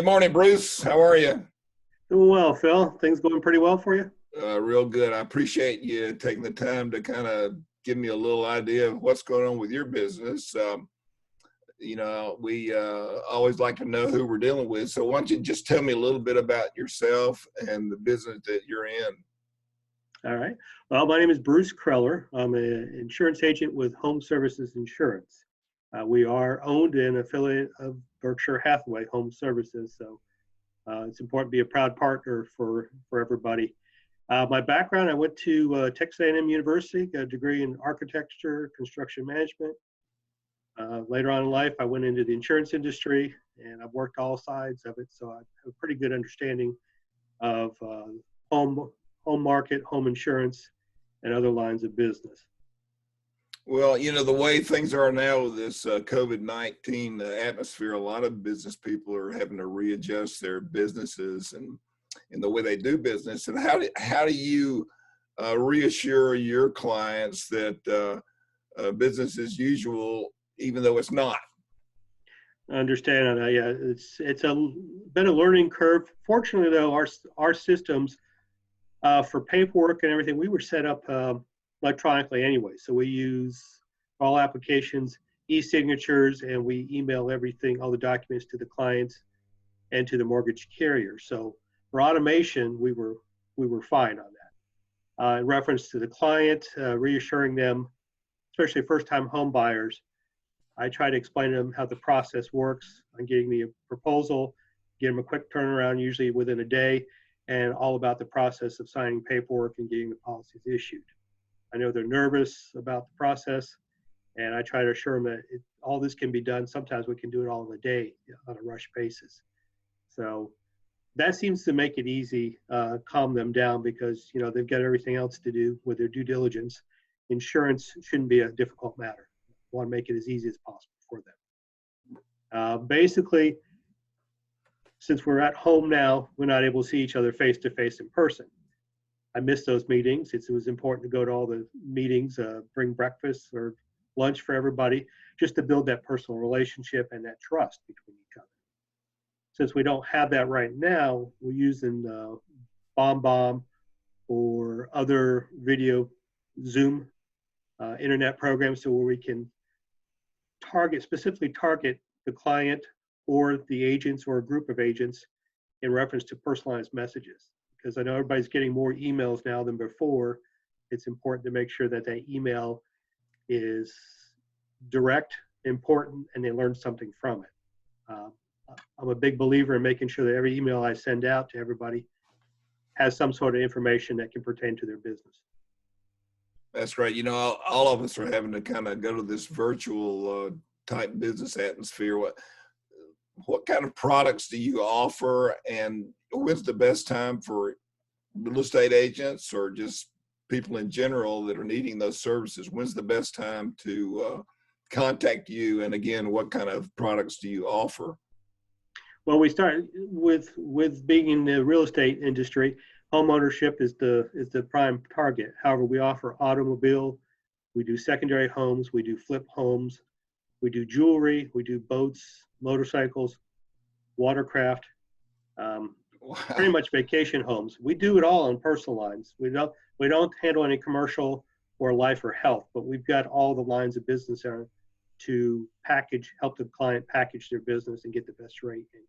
Good morning, Bruce. How are you? Doing well, Phil. Things going pretty well for you? Real good. I appreciate you taking the time to kind of give me a little idea of what's going on with your business. We always like to know who we're dealing with. So why don't you just tell me a little bit about yourself and the business that you're in? All right. Well, my name is Bruce Creller. I'm an insurance agent with Home Services Insurance. We are owned and affiliate of Berkshire Hathaway Home Services, so it's important to be a proud partner for everybody. My background, I went to Texas A&M University, got a degree in architecture, construction management. Later on in life, I went into the insurance industry, and I've worked all sides of it, so I have a pretty good understanding of home home market, home insurance, and other lines of business. Well, the way things are now with this COVID-19 atmosphere, a lot of business people are having to readjust their businesses and the way they do business. And how do you reassure your clients that business as usual, even though it's not? I understand. Yeah, it's been a learning curve. Fortunately, though, our systems for paperwork and everything, we were set up electronically anyway. So we use all applications, e-signatures, and we email everything, all the documents to the clients and to the mortgage carrier. So for automation, we were fine on that. In reference to the client, reassuring them, especially first-time home buyers, I try to explain to them how the process works on getting the proposal, get them a quick turnaround, usually within a day, and all about the process of signing paperwork and getting the policies issued. I know they're nervous about the process, and I try to assure them that all this can be done. Sometimes we can do it all in a day on a rush basis. So that seems to make it easy, calm them down because they've got everything else to do with their due diligence. Insurance shouldn't be a difficult matter. I want to make it as easy as possible for them. Basically, since we're at home now, we're not able to see each other face to face in person. I miss those meetings. It was important to go to all the meetings, bring breakfast or lunch for everybody, just to build that personal relationship and that trust between each other. Since we don't have that right now, we're using BombBomb or other video Zoom internet programs, so where we can specifically target the client or the agents or a group of agents in reference to personalized messages. Because I know everybody's getting more emails now than before. It's important to make sure that that email is direct, important, and they learn something from it. I'm a big believer in making sure that every email I send out to everybody has some sort of information that can pertain to their business. That's right. All of us are having to kind of go to this virtual type business atmosphere. What kind of products do you offer, and when's the best time for real estate agents or just people in general that are needing those services? When's the best time to contact you? And again, what kind of products do you offer? Well, we start with being in the real estate industry. Home ownership is the prime target. However, we offer automobile, we do secondary homes, we do flip homes, we do jewelry, we do boats, motorcycles, watercraft, pretty Wow. much vacation homes. We do it all on personal lines. We don't handle any commercial or life or health, but we've got all the lines of business there to help the client package their business and get the best rate and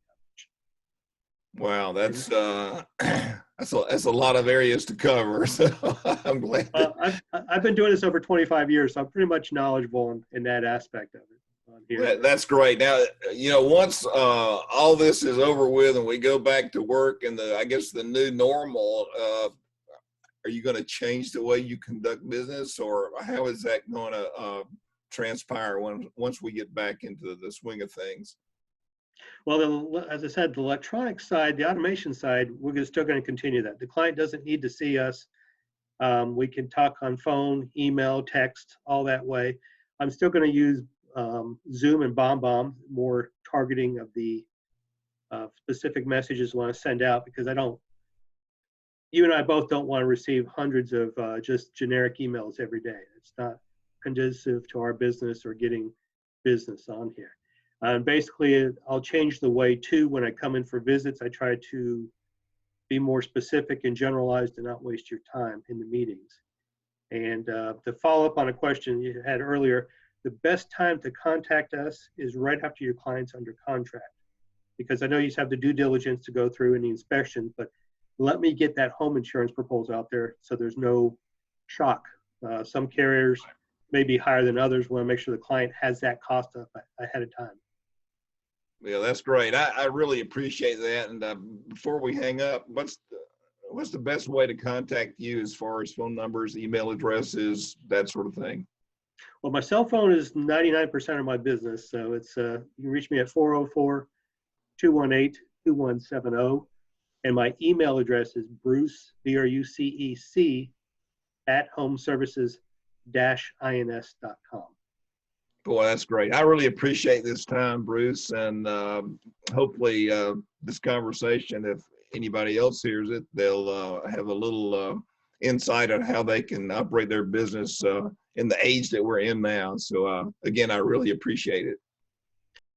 Wow, coverage. that's a lot of areas to cover. So I'm glad that I've been doing this over 25 years, so I'm pretty much knowledgeable in that aspect of it on here. that's great. Now, once all this is over with and we go back to work and I guess the new normal, are you going to change the way you conduct business, or how is that going to transpire once we get back into the swing of things? Well, as I said, the electronic side, the automation side, we're still going to continue that. The client doesn't need to see us. We can talk on phone, email, text, all that way. I'm still going to use Zoom and BombBomb, more targeting of the specific messages I want to send out, because you and I both don't want to receive hundreds of just generic emails every day. It's not conducive to our business or getting business on here. And basically, I'll change the way too when I come in for visits. I try to be more specific and generalized and not waste your time in the meetings. And to follow up on a question you had earlier, the best time to contact us is right after your client's under contract, because I know you have the due diligence to go through and the inspection, but let me get that home insurance proposal out there so there's no shock. Some carriers may be higher than others. We want to make sure the client has that cost up ahead of time. Yeah, that's great. I really appreciate that. And before we hang up, what's the best way to contact you as far as phone numbers, email addresses, that sort of thing? Well, my cell phone is 99% of my business. So it's you can reach me at 404-218-2170. And my email address is Bruce, BRUCEC, at homeservices-ins.com. Boy, that's great. I really appreciate this time, Bruce. And hopefully this conversation, if anybody else hears it, they'll have a little insight on how they can operate their business in the age that we're in now. So again, I really appreciate it.